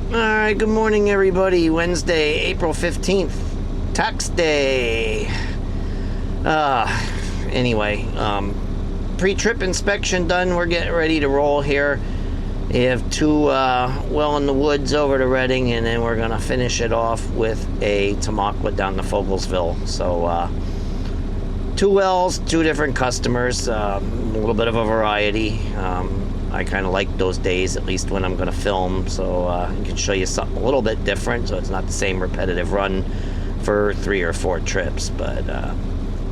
Alright, good morning everybody. Wednesday, April 15th, tax day. Anyway, pre-trip inspection done. We're getting ready to roll here. We have two well in the woods over to Reading, and then we're gonna finish it off with a Tamaqua down to Fogelsville. So two wells, two different customers, a little bit of a variety. I kind of like those days, at least when I'm going to film, so I can show you something a little bit different, so it's not the same repetitive run for 3 or 4 trips. But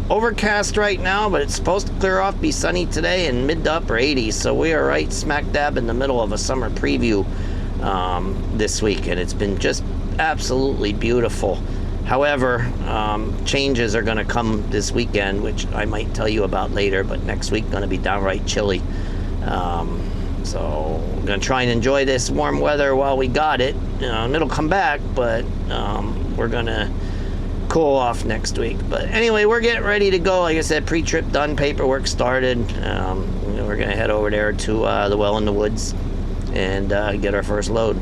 overcast right now, but it's supposed to clear off, be sunny today, and mid to upper 80s, so we are right smack dab in the middle of a summer preview this week, and it's been just absolutely beautiful. However, changes are going to come this weekend, which I might tell you about later, but next week going to be downright chilly. So we're going to try and enjoy this warm weather while we got it. It'll come back, but we're going to cool off next week. But anyway, we're getting ready to go. Like I said, pre-trip done, paperwork started. We're going to head over there to the well in the woods and get our first load.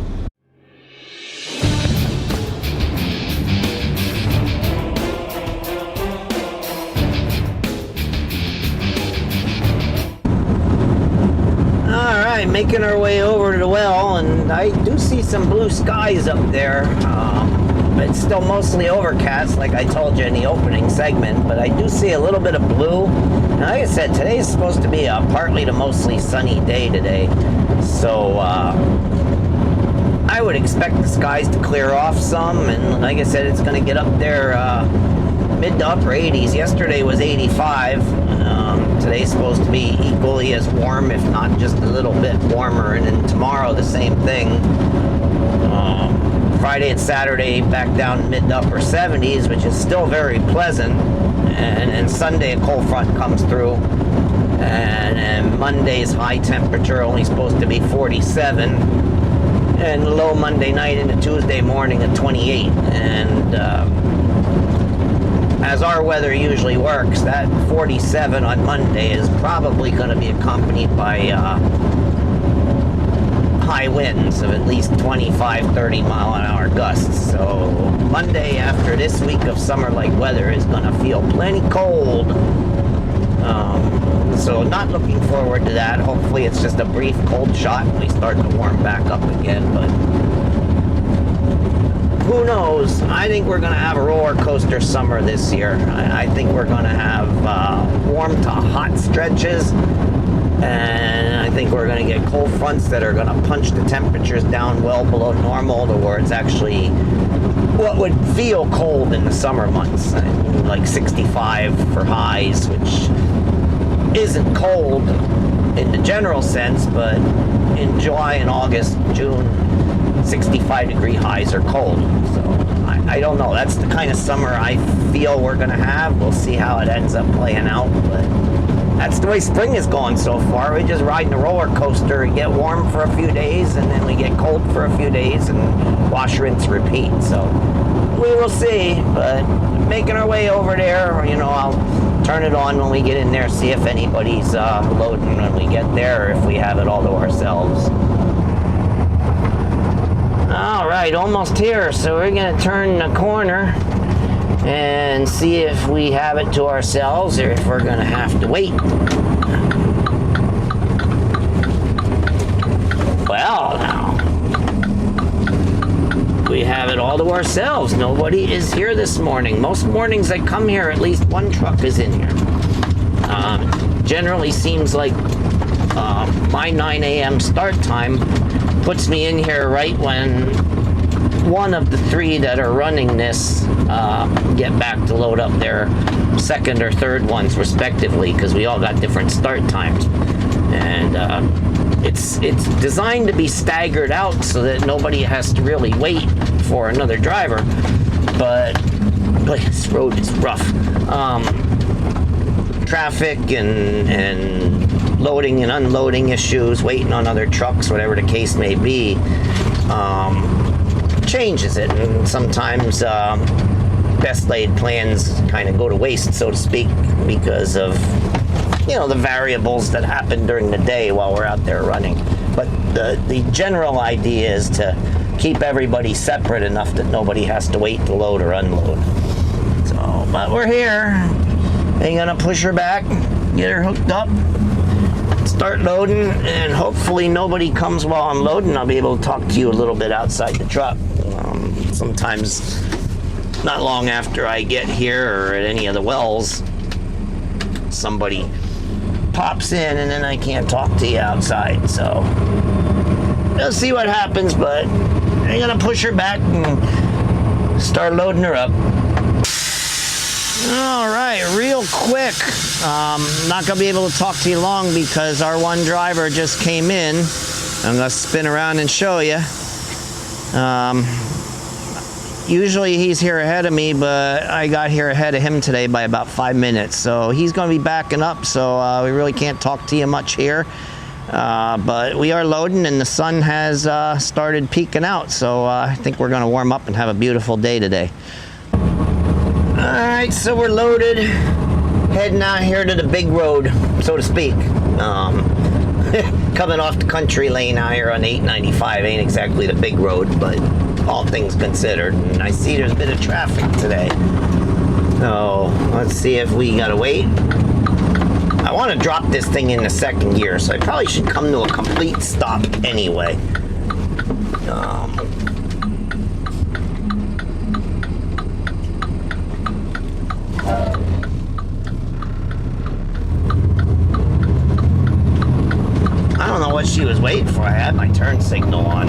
Making our way over to the well, and I do see some blue skies up there. It's still mostly overcast, like I told you in the opening segment, but I do see a little bit of blue. And like I said, today is supposed to be a partly to mostly sunny day today, so I would expect the skies to clear off some, and like I said, it's going to get up there mid to upper 80s. Yesterday was 85. Today's supposed to be equally as warm, if not just a little bit warmer, and then tomorrow the same thing. Friday and Saturday back down mid to upper 70s, which is still very pleasant, and Sunday a cold front comes through, and Monday's high temperature only supposed to be 47, and low Monday night into Tuesday morning at 28, and as our weather usually works, that 47 on Monday is probably going to be accompanied by high winds of at least 25-30 mile an hour gusts. So Monday, after this week of summer-like weather, is going to feel plenty cold. So not looking forward to that. Hopefully it's just a brief cold shot and we start to warm back up again, but who knows? I think we're going to have a roller coaster summer this year. I think we're going to have warm to hot stretches, and I think we're going to get cold fronts that are going to punch the temperatures down well below normal to where it's actually what would feel cold in the summer months, like 65 for highs, which isn't cold in the general sense, but in July and August, June, 65-degree highs are cold. So I don't know. That's the kind of summer I feel we're going to have. We'll see how it ends up playing out, but that's the way spring is going so far. We just ride the roller coaster and get warm for a few days, and then we get cold for a few days, and wash, rinse, repeat. So we will see, but making our way over there. I'll turn it on when we get in there, see if anybody's loading when we get there, or if we have it all to ourselves. All right, almost here, so we're going to turn the corner and see if we have it to ourselves or if we're going to have to wait. Well, now, we have it all to ourselves. Nobody is here this morning. Most mornings I come here, at least one truck is in here. Generally seems like my 9 a.m. start time puts me in here right when one of the 3 that are running this get back to load up their second or third ones respectively, because we all got different start times, and it's designed to be staggered out so that nobody has to really wait for another driver, but this road is rough. Traffic and loading and unloading issues, waiting on other trucks, whatever the case may be, changes it, and sometimes best laid plans kind of go to waste, so to speak, because of the variables that happen during the day while we're out there running. But the general idea is to keep everybody separate enough that nobody has to wait to load or unload. So, but we're here. I'm gonna push her back, get her hooked up, start loading, and hopefully nobody comes while I'm loading. I'll be able to talk to you a little bit outside the truck. Sometimes not long after I get here or at any of the wells, somebody pops in and then I can't talk to you outside. So we'll see what happens, but I'm gonna push her back and start loading her up. All right, real quick. Not gonna be able to talk to you long because our one driver just came in. I'm gonna spin around and show you. Usually he's here ahead of me, but I got here ahead of him today by about 5 minutes. So he's going to be backing up, so we really can't talk to you much here. But we are loading, and the sun has started peeking out, so I think we're going to warm up and have a beautiful day today. All right, so we're loaded, heading out here to the big road, so to speak. Coming off the country lane out here on 895 ain't exactly the big road, but all things considered. And I see there's a bit of traffic today. So let's see if we gotta wait. I want to drop this thing into second gear, so I probably should come to a complete stop anyway. I don't know what she was waiting for. I had my turn signal on.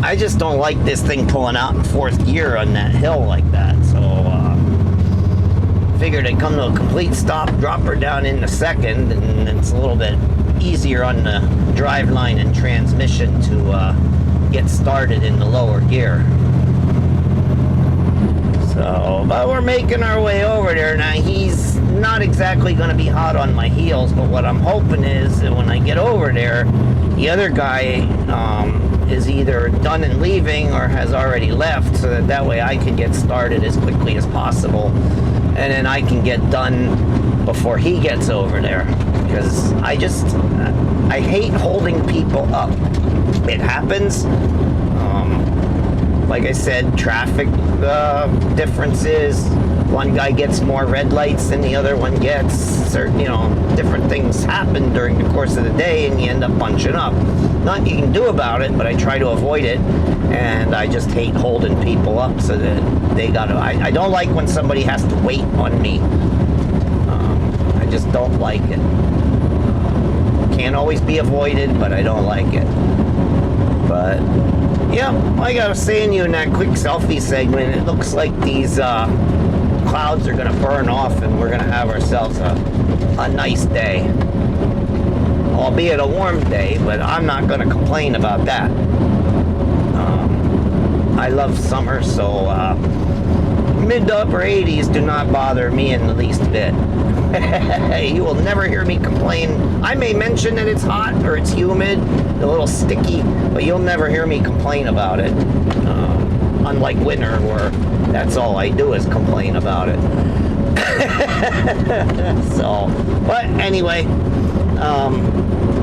I just don't like this thing pulling out in fourth gear on that hill like that. So figured I'd come to a complete stop, drop her down into second, and it's a little bit easier on the drive line and transmission to get started in the lower gear. So, but we're making our way over there. Now, he's not exactly going to be hot on my heels, but what I'm hoping is that when I get over there, the other guy is either done and leaving or has already left, so that way I can get started as quickly as possible, and then I can get done before he gets over there, because I hate holding people up. It happens. Like I said, traffic differences. One guy gets more red lights than the other one gets. Certain, different things happen during the course of the day, and you end up bunching up. Nothing you can do about it, but I try to avoid it. And I just hate holding people up so that they gotta. I don't like when somebody has to wait on me. I just don't like it. Can't always be avoided, but I don't like it. But yeah, like I was saying to you in that quick selfie segment, it looks like these clouds are going to burn off and we're going to have ourselves a nice day. Albeit a warm day, but I'm not going to complain about that. I love summer, so mid to upper 80s do not bother me in the least bit. You will never hear me complain. I may mention that it's hot or it's humid, a little sticky, but you'll never hear me complain about it. Unlike winter, where that's all I do is complain about it. So, but anyway,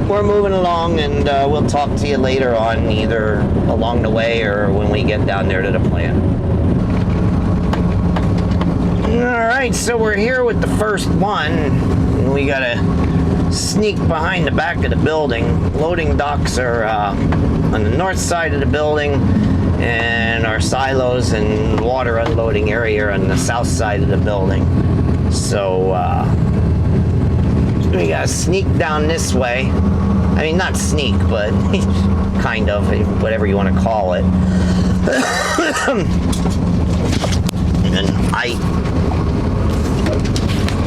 we're moving along, and we'll talk to you later on, either along the way or when we get down there to the plant. Alright, so we're here with the first one, and we gotta sneak behind the back of the building. Loading docks are on the north side of the building, and our silos and water unloading area are on the south side of the building. So we gotta sneak down this way. I mean, not sneak, but kind of, whatever you want to call it. And I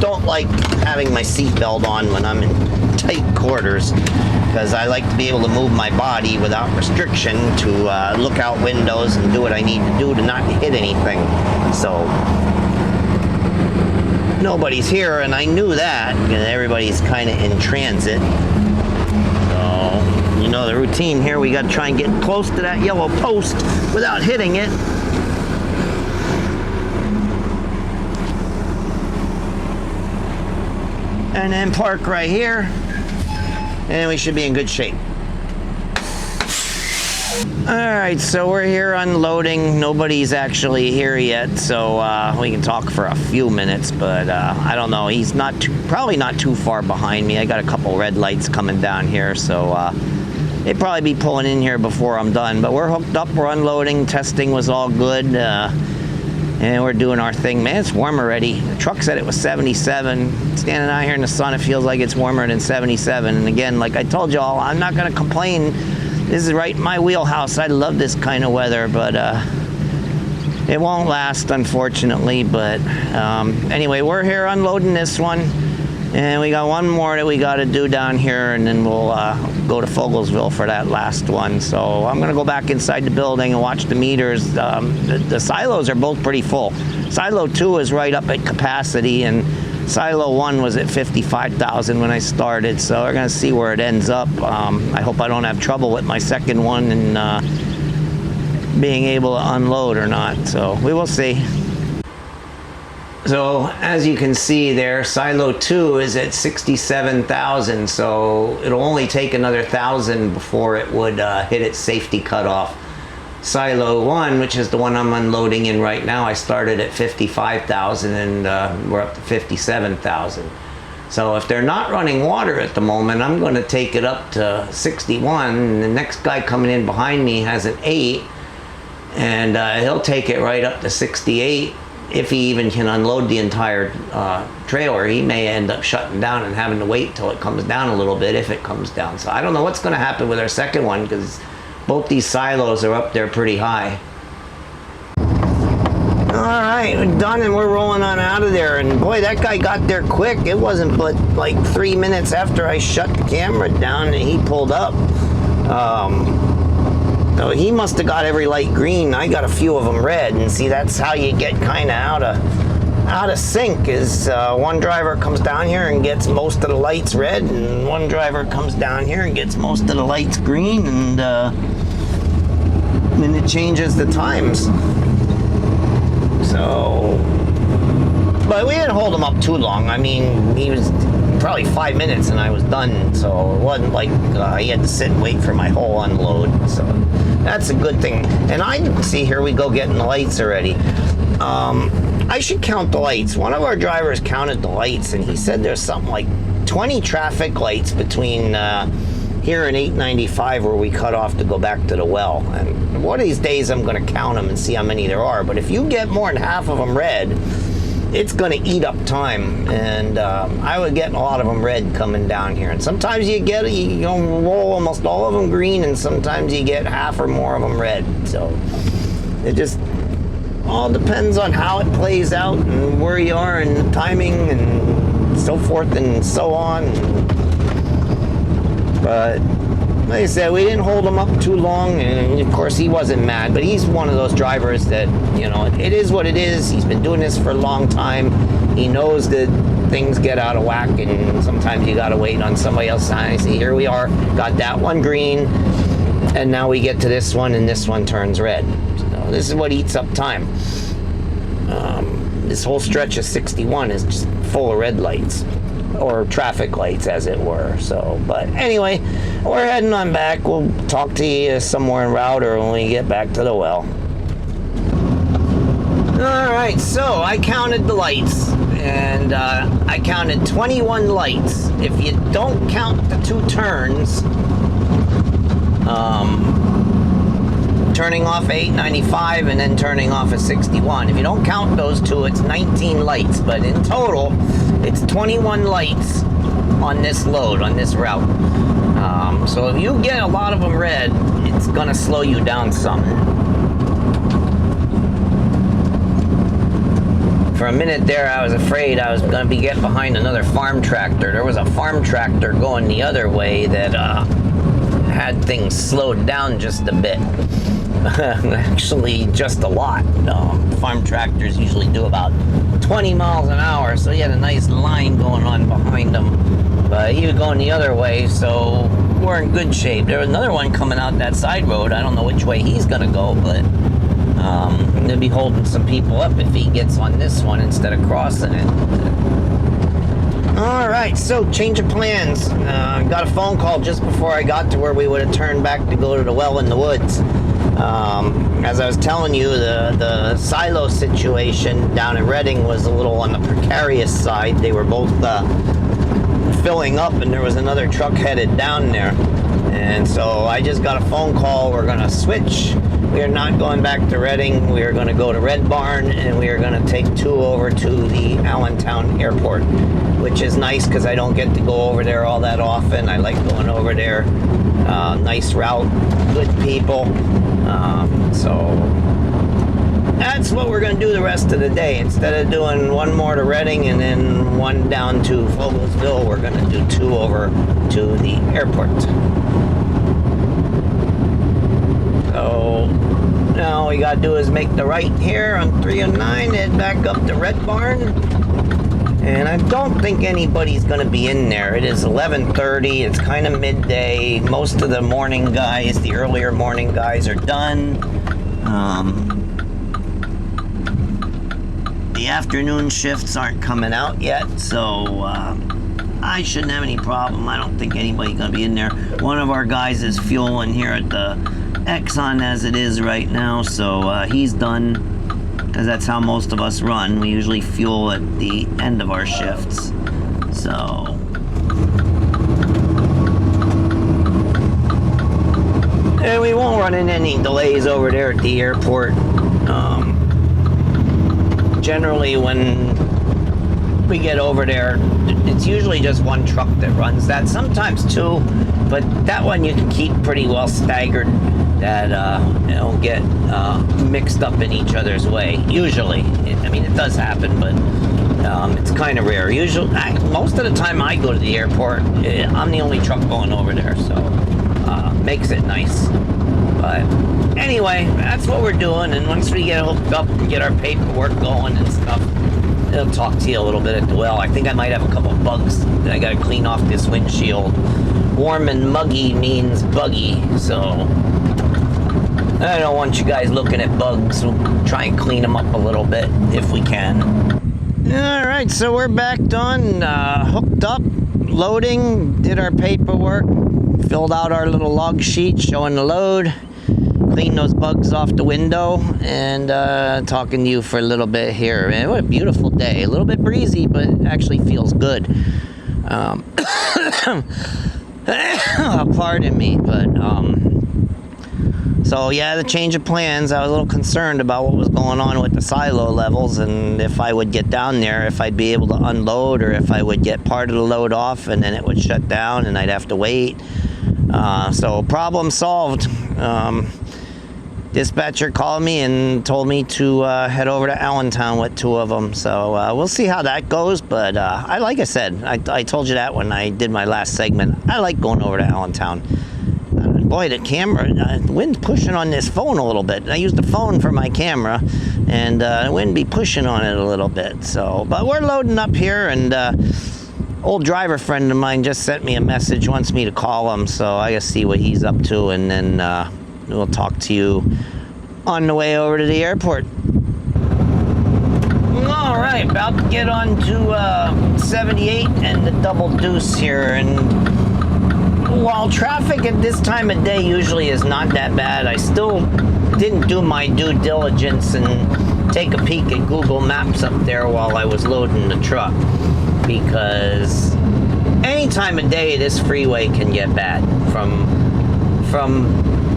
don't like having my seatbelt on when I'm in tight quarters, because I like to be able to move my body without restriction, to look out windows and do what I need to do to not hit anything. So nobody's here, and I knew that, and everybody's kind of in transit. So, the routine here, we got to try and get close to that yellow post without hitting it. and then park right here, and we should be in good shape. Alright, so we're here unloading. Nobody's actually here yet, so we can talk for a few minutes, but I don't know. He's probably not too far behind me. I got a couple red lights coming down here, so they'd probably be pulling in here before I'm done. But we're hooked up, we're unloading, testing was all good, and we're doing our thing. Man, it's warm already. The truck said it was 77. Standing out here in the sun, it feels like it's warmer than 77. And again, like I told y'all, I'm not going to complain. This is right in my wheelhouse. I love this kind of weather, but it won't last, unfortunately. But anyway, we're here unloading this one, and we got one more that we got to do down here, and then we'll go to Fogelsville for that last one. So I'm going to go back inside the building and watch the meters. The silos are both pretty full. Silo 2 is right up at capacity, and Silo 1 was at 55,000 when I started, so we're going to see where it ends up. I hope I don't have trouble with my second one and being able to unload or not, so we will see. So as you can see there, Silo 2 is at 67,000, so it'll only take another 1,000 before it would hit its safety cutoff. Silo 1, which is the one I'm unloading in right now, I started at 55,000 and we're up to 57,000. So if they're not running water at the moment, I'm going to take it up to 61. And the next guy coming in behind me has an 8, and he'll take it right up to 68. If he even can unload the entire trailer, he may end up shutting down and having to wait till it comes down a little bit, if it comes down. So I don't know what's going to happen with our second one, because both these silos are up there pretty high. Alright, we're done and we're rolling on out of there. And boy, that guy got there quick. It wasn't but like 3 minutes after I shut the camera down and he pulled up. So he must have got every light green. I got a few of them red. And see, that's how you get kind of out of sync, is one driver comes down here and gets most of the lights red, and one driver comes down here and gets most of the lights green, and then it changes the times. So, but we didn't hold him up too long. I mean, he was probably 5 minutes and I was done, so it wasn't like he had to sit and wait for my whole unload, so that's a good thing. And I see, here we go getting the lights already. I should count the lights. One of our drivers counted the lights, and he said there's something like 20 traffic lights between here and 895 where we cut off to go back to the well. And one of these days I'm going to count them and see how many there are. But if you get more than half of them red, it's going to eat up time. And I was getting a lot of them red coming down here. And sometimes you roll almost all of them green, and sometimes you get half or more of them red. So it just all depends on how it plays out and where you are and the timing and so forth and so on. But like I said, we didn't hold him up too long, and of course he wasn't mad, but he's one of those drivers that, you know, it is what it is. He's been doing this for a long time. He knows that things get out of whack, and sometimes you gotta wait on somebody else's time. I see, here we are, got that one green, and now we get to this one, and this one turns red. So this is what eats up time. This whole stretch of 61 is just full of red lights, or traffic lights as it were. So, but anyway, we're heading on back. We'll talk to you somewhere en route or when we get back to the well. Alright, so I counted the lights, and I counted 21 lights. If you don't count the 2 turns, turning off at 895 and then turning off at 61. If you don't count those 2, it's 19 lights, but in total, it's 21 lights on this load, on this route. So if you get a lot of them red, it's gonna slow you down some. For a minute there, I was afraid I was gonna be getting behind another farm tractor. There was a farm tractor going the other way that had things slowed down just a bit. Actually, just a lot. Farm tractors usually do about 20 miles an hour, so he had a nice line going on behind him. But he was going the other way, so we're in good shape. There was another one coming out that side road. I don't know which way he's gonna go, but he'll be holding some people up if he gets on this one instead of crossing it. All right, so change of plans. Got a phone call just before I got to where we would have turned back to go to the well in the woods. As I was telling you, the silo situation down in Reading was a little on the precarious side. They were both filling up, and there was another truck headed down there. And so I just got a phone call. We're going to switch. We are not going back to Reading. We are going to go to Red Barn, and we are going to take 2 over to the Allentown Airport, which is nice because I don't get to go over there all that often. I like going over there. Nice route, good people. So that's what we're going to do the rest of the day. Instead of doing 1 more to Reading and then 1 down to Fogelsville, we're going to do 2 over to the airport. So now all we got to do is make the right here on 309, head back up to Red Barn. And I don't think anybody's going to be in there. It is 11:30. It's kind of midday. Most of the morning guys, the earlier morning guys, are done. The afternoon shifts aren't coming out yet, so I shouldn't have any problem. I don't think anybody's going to be in there. One of our guys is fueling here at the Exxon as it is right now, so he's done. Because that's how most of us run. We usually fuel at the end of our shifts. So and we won't run into any delays over there at the airport. Generally when we get over there, it's usually just 1 truck that runs that, sometimes 2, but that one you can keep pretty well staggered, that don't get mixed up in each other's way. Usually, it does happen, but it's kind of rare. Usually, most of the time I go to the airport, I'm the only truck going over there, so makes it nice. But anyway, that's what we're doing, and once we get hooked up and get our paperwork going and stuff, I'll talk to you a little bit at the well. I think I might have a couple of bugs that I got to clean off this windshield. Warm and muggy means buggy, so I don't want you guys looking at bugs. We'll try and clean them up a little bit if we can. All right, so we're back done, hooked up, loading, did our paperwork, filled out our little log sheet showing the load, cleaned those bugs off the window, and talking to you for a little bit here. Man, what a beautiful day. A little bit breezy, but it actually feels good. Pardon me, but so yeah, the change of plans. I was a little concerned about what was going on with the silo levels, and if I would get down there, if I'd be able to unload, or if I would get part of the load off and then it would shut down and I'd have to wait. So problem solved. Dispatcher called me and told me to head over to Allentown with 2 of them. So we'll see how that goes. But like I said, I told you that when I did my last segment. I like going over to Allentown. Boy, the camera, the wind's pushing on this phone a little bit. I use the phone for my camera, and the wind be pushing on it a little bit. So, but we're loading up here, and old driver friend of mine just sent me a message, wants me to call him. So I gotta see what he's up to, and then we'll talk to you on the way over to the airport. All right, about to get on to 78 and the Double Deuce here, and while traffic at this time of day usually is not that bad, I still didn't do my due diligence and take a peek at Google Maps up there while I was loading the truck, because any time of day this freeway can get bad. From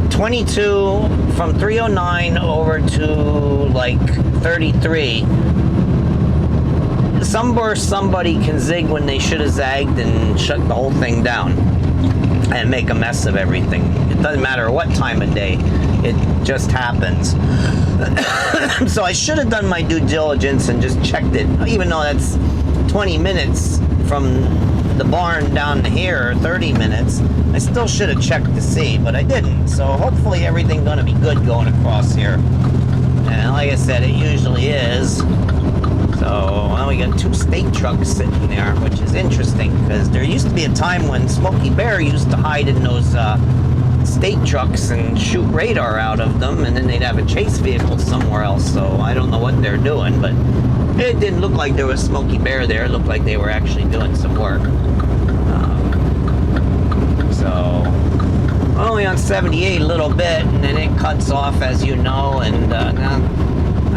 22, from 309 over to like 33, somebody can zig when they should have zagged and shut the whole thing down and make a mess of everything. It doesn't matter what time of day, it just happens. So I should have done my due diligence and just checked it, even though that's 20 minutes from the barn down to here, 30 minutes. I still should have checked to see, but I didn't. So hopefully everything's gonna be good going across here. And like I said, it usually is. So well, we got 2 state trucks sitting there, which is interesting, because there used to be a time when Smokey Bear used to hide in those state trucks and shoot radar out of them, and then they'd have a chase vehicle somewhere else. So I don't know what they're doing, but It didn't look like there was Smokey Bear there. It looked like they were actually doing some work. So only on 78 a little bit, and then it cuts off, as you know, and now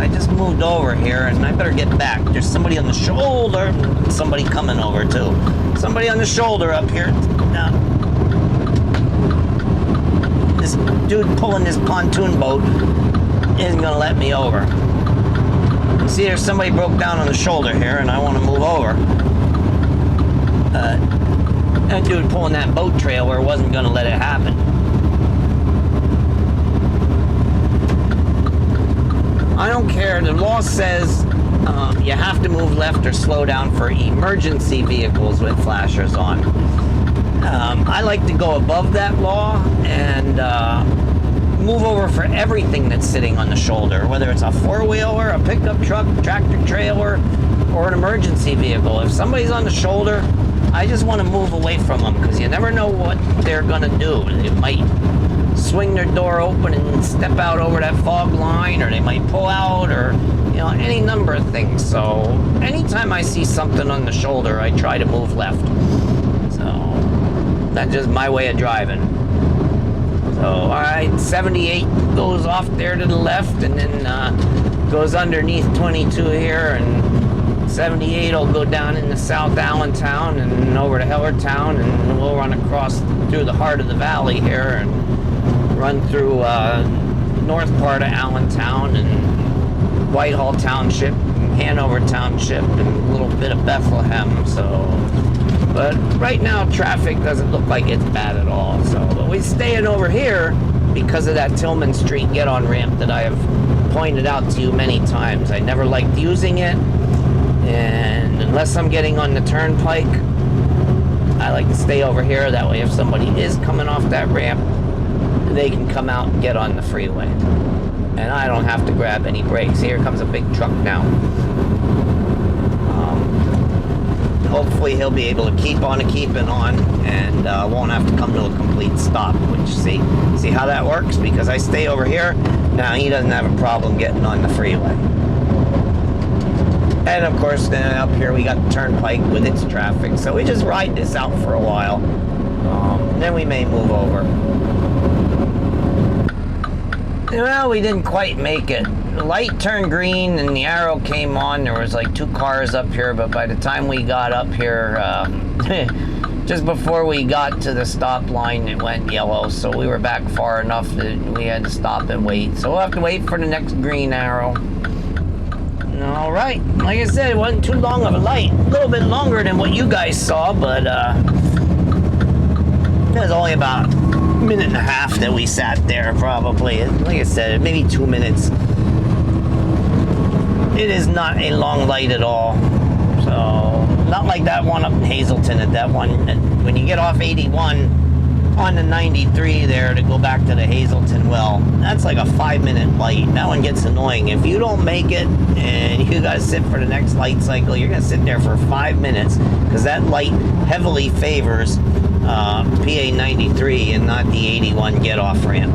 I just moved over here, and I better get back. There's somebody on the shoulder, and somebody coming over too. Somebody on the shoulder up here. Now, this dude pulling this pontoon boat isn't gonna let me over. See, there's somebody broke down on the shoulder here, and I want to move over. That dude pulling that boat trailer wasn't gonna let it happen. I don't care. The law says you have to move left or slow down for emergency vehicles with flashers on. I like to go above that law and move over for everything that's sitting on the shoulder, whether it's a four-wheeler, a pickup truck, tractor trailer, or an emergency vehicle. If somebody's on the shoulder, I just want to move away from them, because you never know what they're going to do. They might swing their door open and step out over that fog line, or they might pull out, or any number of things. So anytime I see something on the shoulder, I try to move left. So that's just my way of driving. So all right, 78 goes off there to the left, and then goes underneath 22 here, and 78 will go down into South Allentown and over to Hellertown, and we'll run across through the heart of the valley here and run through north part of Allentown and Whitehall Township, Hanover Township, and a little bit of Bethlehem. So, but right now traffic doesn't look like it's bad at all. So, but we're staying over here because of that Tillman Street get-on ramp that I have pointed out to you many times. I never liked using it, and unless I'm getting on the turnpike, I like to stay over here. That way, if somebody is coming off that ramp, they can come out and get on the freeway, and I don't have to grab any brakes. Here comes a big truck now. Hopefully he'll be able to keep on keeping on, and won't have to come to a complete stop, which see how that works, because I stay over here. Now he doesn't have a problem getting on the freeway. And of course, then up here we got the turnpike with its traffic, so we just ride this out for a while. Then we may move over. Well, we didn't quite make it. The light turned green and the arrow came on. There was like 2 cars up here, but by the time we got up here, just before we got to the stop line, it went yellow, so we were back far enough that we had to stop and wait. So we'll have to wait for the next green arrow. All right, like I said, it wasn't too long of a light. A little bit longer than what you guys saw, but it was only about a minute and a half that we sat there, probably. Like I said, maybe 2 minutes. It is not a long light at all. So, not like that one up in Hazleton. At that one, when you get off 81 on the 93 there to go back to the Hazleton well, that's like a 5-minute light. That one gets annoying. If you don't make it and you gotta sit for the next light cycle, you're gonna sit there for 5 minutes, because that light heavily favors PA 93 and not the 81 get-off ramp.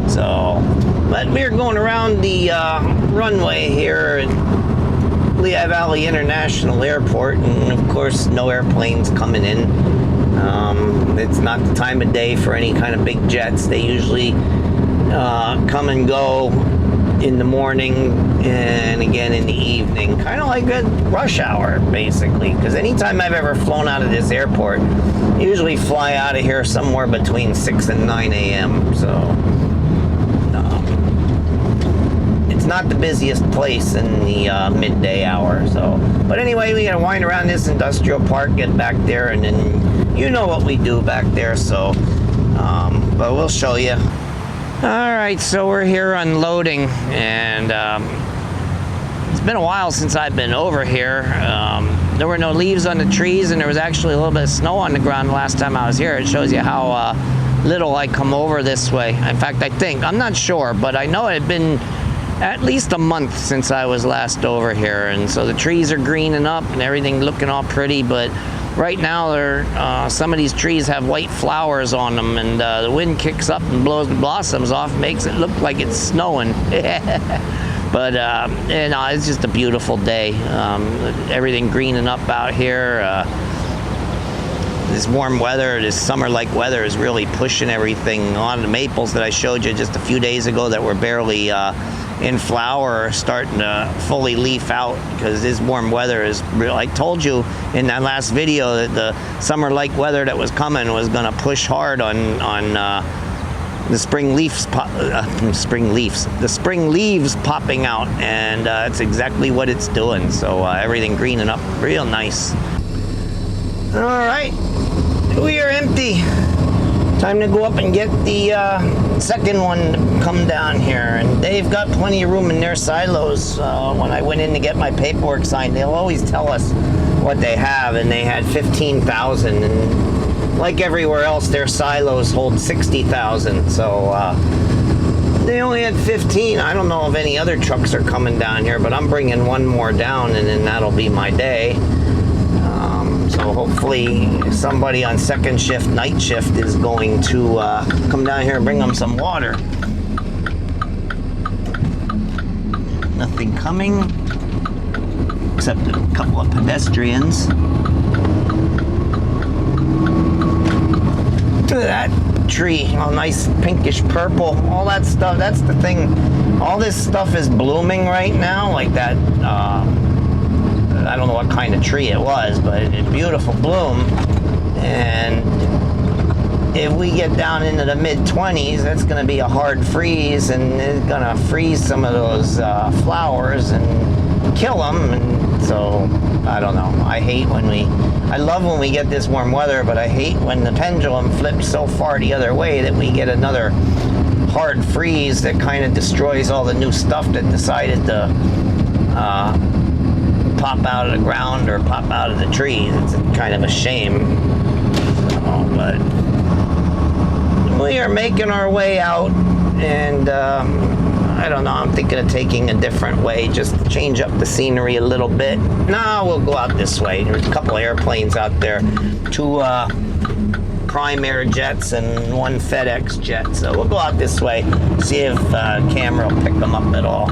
So, but we're going around the runway here at Lehigh Valley International Airport, and of course no airplanes coming in. It's not the time of day for any kind of big jets. They usually come and go in the morning and again in the evening, kind of like a rush hour, basically, because anytime I've ever flown out of this airport, I usually fly out of here somewhere between 6 and 9 a.m. So it's not the busiest place in the midday hour. So, but anyway, we gotta wind around this industrial park, get back there, and then you know what we do back there. So, but we'll show you. All right, so we're here unloading, and it's been a while since I've been over here. There were no leaves on the trees, and there was actually a little bit of snow on the ground the last time I was here. It shows you how little I come over this way. In fact, I'm not sure, but I know it had been at least a month since I was last over here, and so the trees are greening up and everything looking all pretty, but right now some of these trees have white flowers on them, and the wind kicks up and blows the blossoms off, makes it look like it's snowing. But you know, it's just a beautiful day. Everything greening up out here. This warm weather, this summer-like weather is really pushing everything. A lot of the maples that I showed you just a few days ago that were barely in flower are starting to fully leaf out because this warm weather is real. I told you in that last video that the summer-like weather that was coming was going to push hard on the spring leaves, the spring leaves popping out, and that's exactly what it's doing. So everything greening up real nice. All right, we are empty. Time to go up and get the second one to come down here. And they've got plenty of room in their silos. When I went in to get my paperwork signed, they'll always tell us what they have, and they had 15,000. And like everywhere else, their silos hold 60,000. So they only had 15. I don't know if any other trucks are coming down here, but I'm bringing one more down, and then that'll be my day. So hopefully somebody on second shift, night shift, is going to come down here and bring them some water. Nothing coming, except a couple of pedestrians. Look at that tree, all nice pinkish purple, all that stuff. That's the thing. All this stuff is blooming right now, like that. I don't know what kind of tree it was, but it's beautiful bloom. And if we get down into the mid-20s, that's going to be a hard freeze, and it's going to freeze some of those flowers and kill them. And so, I don't know. I love when we get this warm weather, but I hate when the pendulum flips so far the other way that we get another hard freeze that kind of destroys all the new stuff that decided to pop out of the ground or pop out of the trees. It's kind of a shame. So, but we are making our way out, and I don't know, I'm thinking of taking a different way, just to change up the scenery a little bit. No, we'll go out this way. There's a couple airplanes out there, 2 Prime Air jets and 1 FedEx jet. So we'll go out this way, see if camera will pick them up at all.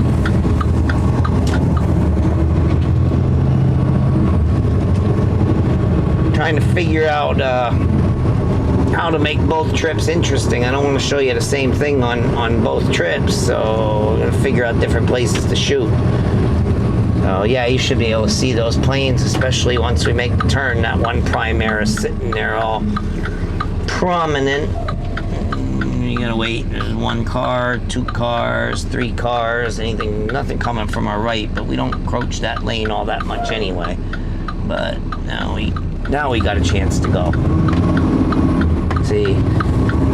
Trying to figure out how to make both trips interesting. I don't want to show you the same thing on both trips, so I'm going to figure out different places to shoot. So yeah, you should be able to see those planes, especially once we make the turn. That one Prime Air is sitting there all prominent. You gotta wait. There's 1 car, 2 cars, 3 cars, nothing coming from our right, but we don't encroach that lane all that much anyway. But now we got a chance to go. See,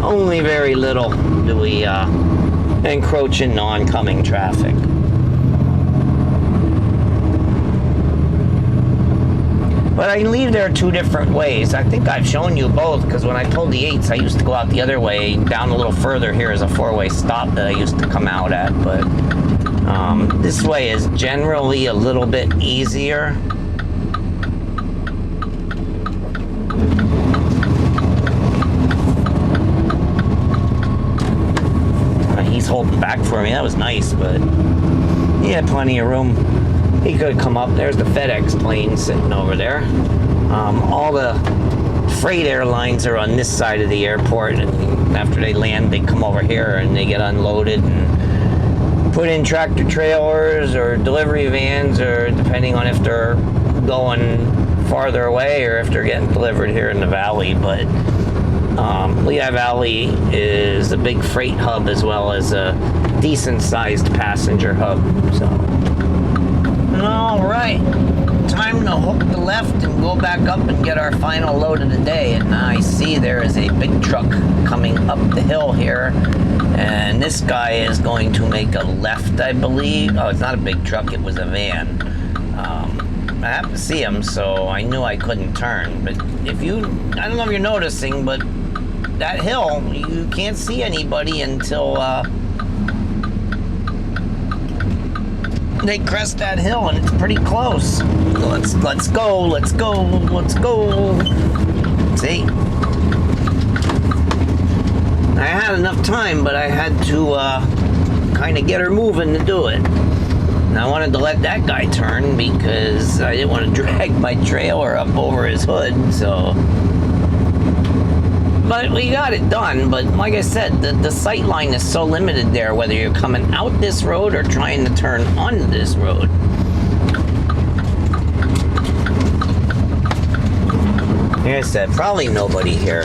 only very little do we encroach in oncoming traffic. But I can leave there 2 different ways. I think I've shown you both, because when I pulled the 8s, I used to go out the other way. Down a little further here is a 4-way stop that I used to come out at. But this way is generally a little bit easier. He's holding back for me. That was nice, but he had plenty of room. He could have come up. There's the FedEx plane sitting over there. All the freight airlines are on this side of the airport, and after they land, they come over here and they get unloaded and put in tractor trailers or delivery vans, or depending on if they're going farther away or if they're getting delivered here in the valley. But Lehigh Valley is a big freight hub as well as a decent-sized passenger hub. So, all right, time to hook the left and go back up and get our final load of the day. And I see there is a big truck coming up the hill here, and this guy is going to make a left, I believe. Oh, it's not a big truck; it was a van. I happened to see him, so I knew I couldn't turn. But I don't know if you're noticing, but that hill, you can't see anybody until they crest that hill, and it's pretty close. Let's go. See? I had enough time, but I had to kind of get her moving to do it. And I wanted to let that guy turn because I didn't want to drag my trailer up over his hood, so. But we got it done. But like I said, the sight line is so limited there, whether you're coming out this road or trying to turn onto this road. Like I said, probably nobody here.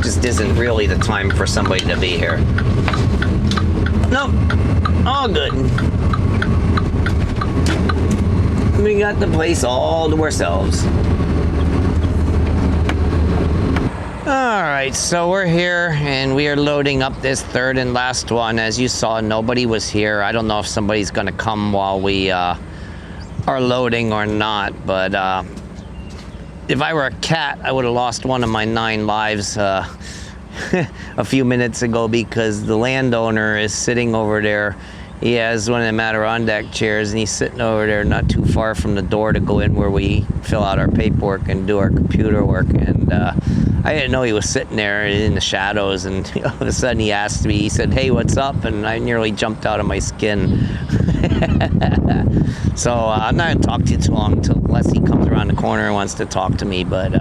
Just isn't really the time for somebody to be here. Nope, all good. We got the place all to ourselves. Alright, so we're here and we are loading up this third and last one. As you saw, nobody was here. I don't know if somebody's going to come while we are loading or not, but if I were a cat, I would have lost one of my 9 lives a few minutes ago because the landowner is sitting over there. He has one of the Adirondack chairs and he's sitting over there not too far from the door to go in where we fill out our paperwork and do our computer work. And I didn't know he was sitting there in the shadows, and all of a sudden he asked me, he said, "Hey, what's up?" And I nearly jumped out of my skin. So I'm not going to talk to you too long unless he comes around the corner and wants to talk to me. But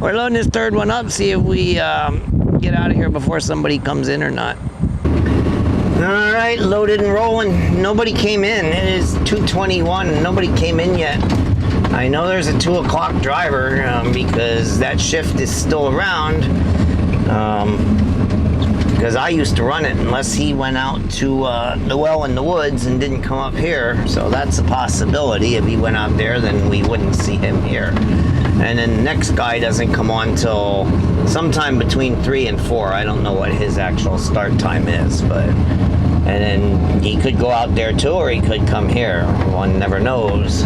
we're loading this third one up, see if we get out of here before somebody comes in or not. All right, loaded and rolling. Nobody came in. It is 2:21. Nobody came in yet. I know there's a 2 o'clock driver because that shift is still around. Because I used to run it unless he went out to the well in the woods and didn't come up here. So that's a possibility. If he went out there, then we wouldn't see him here. And then the next guy doesn't come on till sometime between 3 and 4. I don't know what his actual start time is, but and then he could go out there too, or he could come here. One never knows.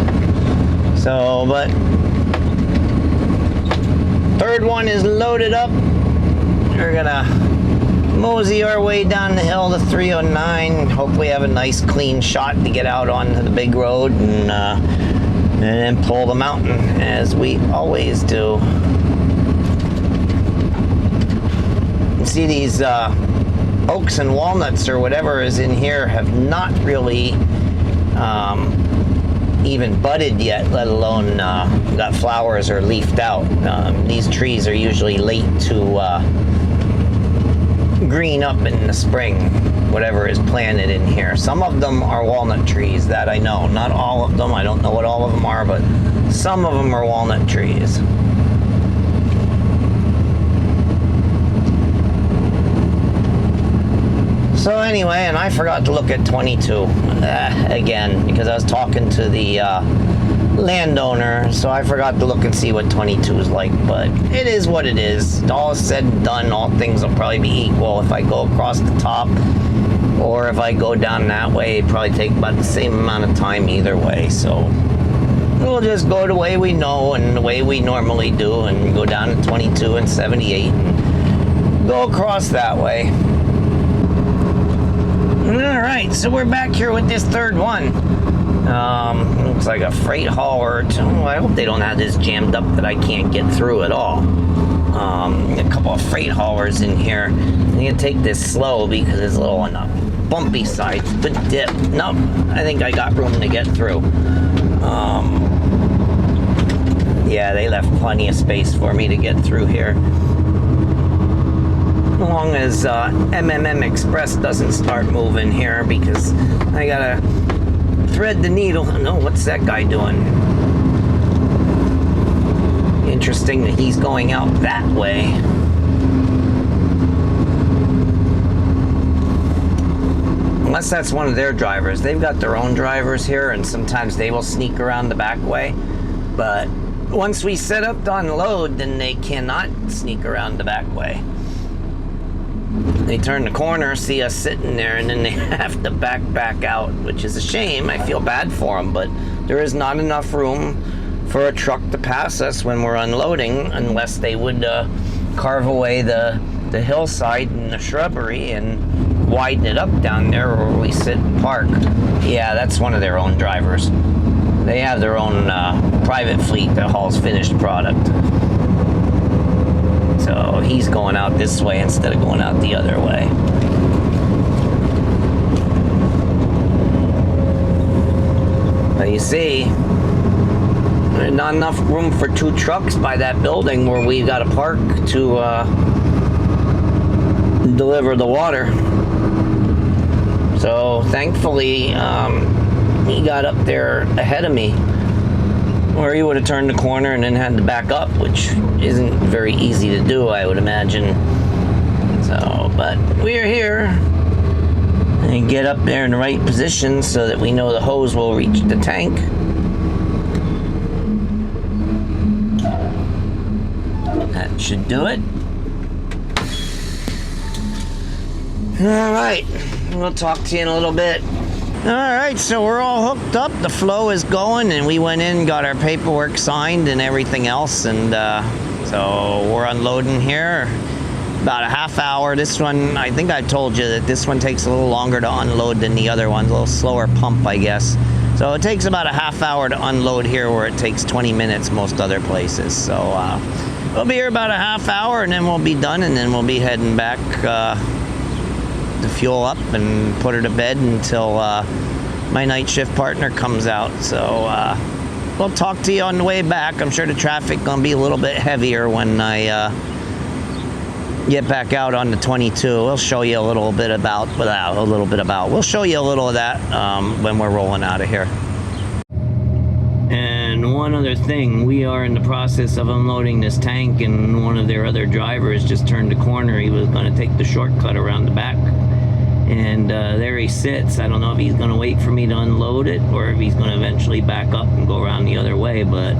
So, but third one is loaded up. We're gonna mosey our way down the hill to 309. Hopefully have a nice clean shot to get out onto the big road and then pull the mountain as we always do. You see these oaks and walnuts or whatever is in here have not really even budded yet, let alone got flowers or leafed out. These trees are usually late to green up in the spring, whatever is planted in here. Some of them are walnut trees, that I know. Not all of them. I don't know what all of them are, but some of them are walnut trees. So anyway, and I forgot to look at 22 again because I was talking to the landowner, so I forgot to look and see what 22 is like, but it is what it is. All is said and done, all things will probably be equal if I go across the top or if I go down that way. It'd probably take about the same amount of time either way, so we'll just go the way we know and the way we normally do and go down to 22 and 78 and go across that way. Alright, so we're back here with this third one. Looks like a freight hauler. I hope they don't have this jammed up that I can't get through at all. A couple of freight haulers in here. I'm going to take this slow because it's a little on the bumpy side. Good dip. Nope, I think I got room to get through. Yeah, they left plenty of space for me to get through here. As long as MMM Express doesn't start moving here, because I gotta thread the needle. No, what's that guy doing? Interesting that he's going out that way. Unless that's one of their drivers. They've got their own drivers here, and sometimes they will sneak around the back way. But once we set up to unload, then they cannot sneak around the back way. They turn the corner, see us sitting there, and then they have to back out, which is a shame. I feel bad for them, but there is not enough room for a truck to pass us when we're unloading unless they would carve away the hillside and the shrubbery and widen it up down there where we sit and park. Yeah, that's one of their own drivers. They have their own private fleet that hauls finished product. So he's going out this way instead of going out the other way. You see, there's not enough room for 2 trucks by that building where we got to park to deliver the water. So thankfully, he got up there ahead of me, or he would have turned the corner and then had to back up, which isn't very easy to do, I would imagine. So, but we're here and get up there in the right position so that we know the hose will reach the tank. That should do it. All right, we'll talk to you in a little bit. All right, so we're all hooked up. The flow is going, and we went in, got our paperwork signed and everything else, and so we're unloading here. About a half hour. This one, I think I told you that this one takes a little longer to unload than the other ones, a little slower pump, I guess. So it takes about a half hour to unload here, where it takes 20 minutes most other places. So we'll be here about a half hour, and then we'll be done, and then we'll be heading back to fuel up and put her to bed until my night shift partner comes out. So we'll talk to you on the way back. I'm sure the traffic gonna be a little bit heavier when I get back out on the 22. We'll show you a little bit about, we'll show you a little of that when we're rolling out of here. And one other thing, we are in the process of unloading this tank, and one of their other drivers just turned the corner. He was going to take the shortcut around the back, and there he sits. I don't know if he's going to wait for me to unload it or if he's going to eventually back up and go around the other way, but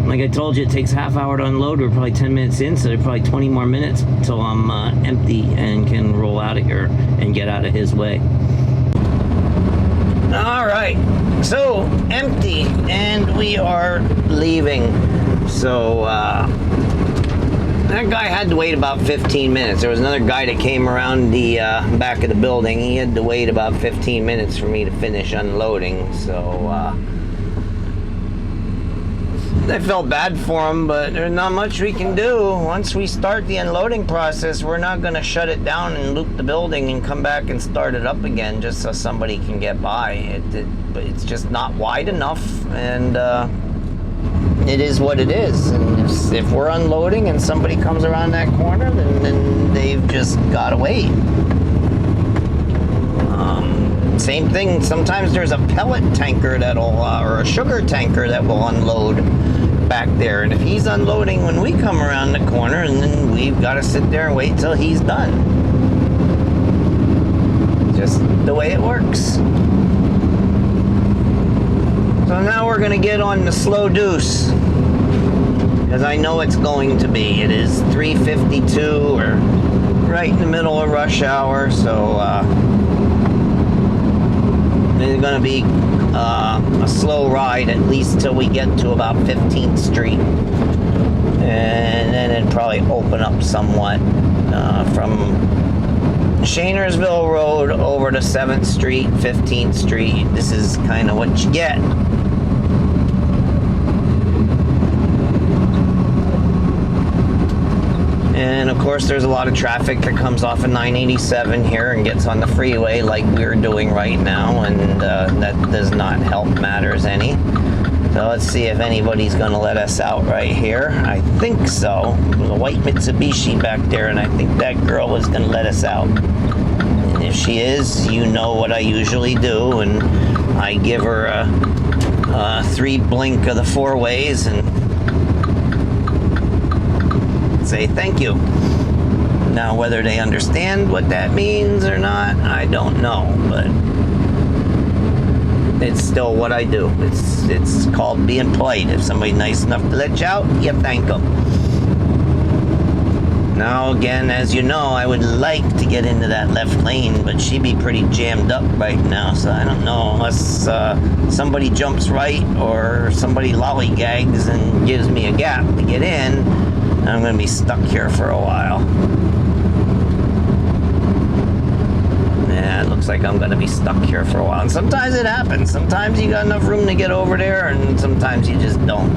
like I told you, it takes a half hour to unload. We're probably 10 minutes in, so there's probably 20 more minutes until I'm empty and can roll out of here and get out of his way. All right, so empty, and we are leaving. So that guy had to wait about 15 minutes. There was another guy that came around the back of the building. He had to wait about 15 minutes for me to finish unloading. So I felt bad for him, but there's not much we can do. Once we start the unloading process, we're not going to shut it down and loop the building and come back and start it up again just so somebody can get by. It's just not wide enough, and it is what it is. And if we're unloading and somebody comes around that corner, then they've just got to wait. Same thing, sometimes there's a pellet tanker that'll, or a sugar tanker that will unload back there. And if he's unloading when we come around the corner, and then we've got to sit there and wait till he's done. Just the way it works. So now we're going to get on the slow deuce, because I know it's going to be. It is 3:52, or right in the middle of rush hour, so it's going to be a slow ride, at least till we get to about 15th Street. And then it'd probably open up somewhat from Shanersville Road over to 7th Street, 15th Street. This is kind of what you get. And of course, there's a lot of traffic that comes off of 987 here and gets on the freeway like we're doing right now, and that does not help matters any. So let's see if anybody's going to let us out right here. I think so. There's a white Mitsubishi back there, and I think that girl was going to let us out. And if she is, you know what I usually do, and I give her a 3 blink of the 4 ways and say thank you. Now, whether they understand what that means or not, I don't know, but it's still what I do. It's called being polite. If somebody's nice enough to let you out, you thank them. Now, again, as you know, I would like to get into that left lane, but she'd be pretty jammed up right now, so I don't know, unless somebody jumps right or somebody lollygags and gives me a gap to get in, I'm going to be stuck here for a while. Yeah, it looks like I'm going to be stuck here for a while. And sometimes it happens. Sometimes you got enough room to get over there, and sometimes you just don't.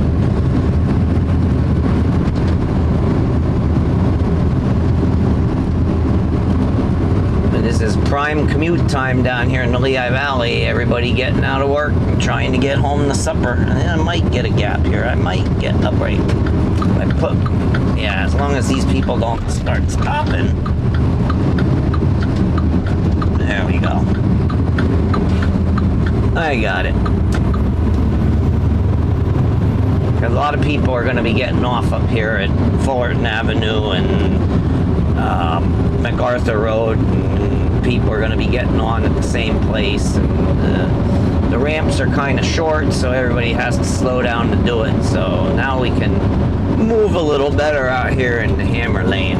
But this is prime commute time down here in the Lehigh Valley. Everybody getting out of work and trying to get home to supper. And I might get a gap here. I might get a break. Yeah, as long as these people don't start stopping. There we go. I got it. Because a lot of people are going to be getting off up here at Fullerton Avenue and MacArthur Road, and people are going to be getting on at the same place. And the ramps are kind of short, so everybody has to slow down to do it. So now we can move a little better out here in the Hammer Lane.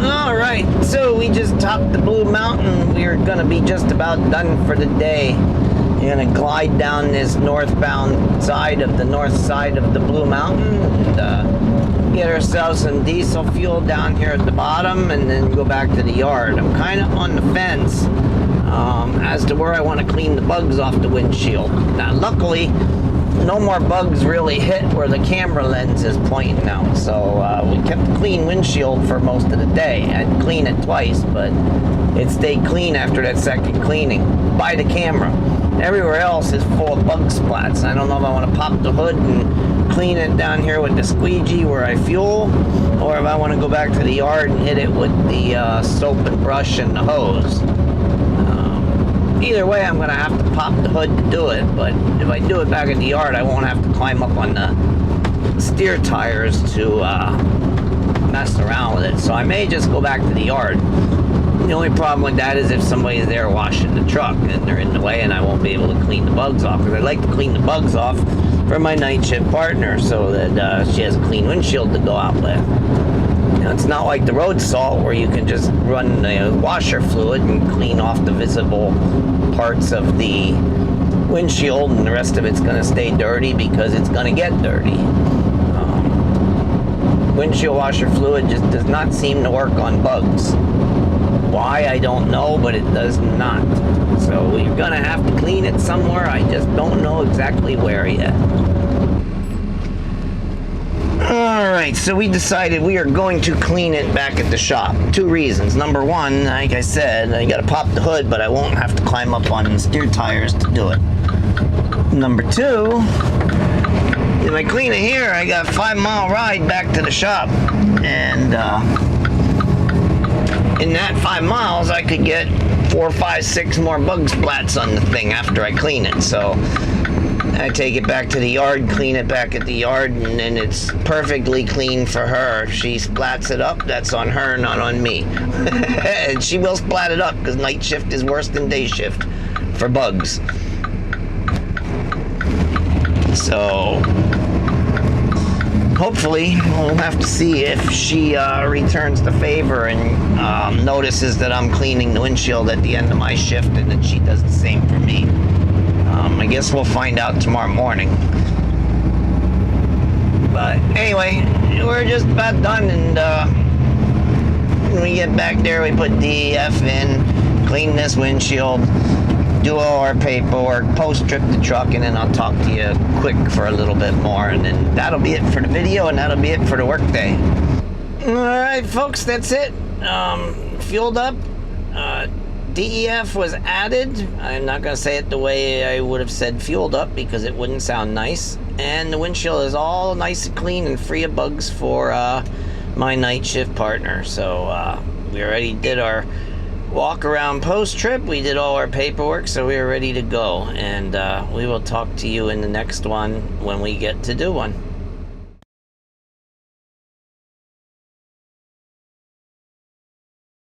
All right, so we just topped the Blue Mountain. We're going to be just about done for the day. We're going to glide down this northbound side of the north side of the Blue Mountain and get ourselves some diesel fuel down here at the bottom and then go back to the yard. I'm kind of on the fence as to where I want to clean the bugs off the windshield. Now, luckily, no more bugs really hit where the camera lens is pointing out, so we kept a clean windshield for most of the day. I'd clean it twice, but it stayed clean after that second cleaning by the camera. Everywhere else is full of bug splats. I don't know if I want to pop the hood and clean it down here with the squeegee where I fuel, or if I want to go back to the yard and hit it with the soap and brush and the hose. Either way, I'm going to have to pop the hood to do it, but if I do it back in the yard, I won't have to climb up on the steer tires to mess around with it. So I may just go back to the yard. The only problem with that is if somebody's there washing the truck and they're in the way and I won't be able to clean the bugs off, because I'd like to clean the bugs off for my night shift partner so that she has a clean windshield to go out with. Now, it's not like the road salt where you can just run the washer fluid and clean off the visible parts of the windshield and the rest of it's going to stay dirty because it's going to get dirty. Windshield washer fluid just does not seem to work on bugs. Why, I don't know, but it does not. So we're going to have to clean it somewhere. I just don't know exactly where yet. Alright, so we decided we are going to clean it back at the shop. 2 reasons. Number 1, like I said, I gotta pop the hood, but I won't have to climb up on the steer tires to do it. Number 2, if I clean it here, I got a 5-mile ride back to the shop. And in that 5 miles, I could get 4, 5, 6 more bug splats on the thing after I clean it. So I take it back to the yard, clean it back at the yard, and then it's perfectly clean for her. If she splats it up, that's on her, not on me. And she will splat it up because night shift is worse than day shift for bugs. So hopefully we'll have to see if she returns the favor and notices that I'm cleaning the windshield at the end of my shift and that she does the same for me. I guess we'll find out tomorrow morning. But anyway, we're just about done, and when we get back there, we put DEF in, clean this windshield, do all our paperwork, post-trip the truck, and then I'll talk to you quick for a little bit more, and then that'll be it for the video, and that'll be it for the workday. Alright, folks, that's it. Fueled up. DEF was added. I'm not going to say it the way I would have said fueled up because it wouldn't sound nice. And the windshield is all nice and clean and free of bugs for my night shift partner. So we already did our walk around post trip. We did all our paperwork, so we are ready to go. And we will talk to you in the next one when we get to do one.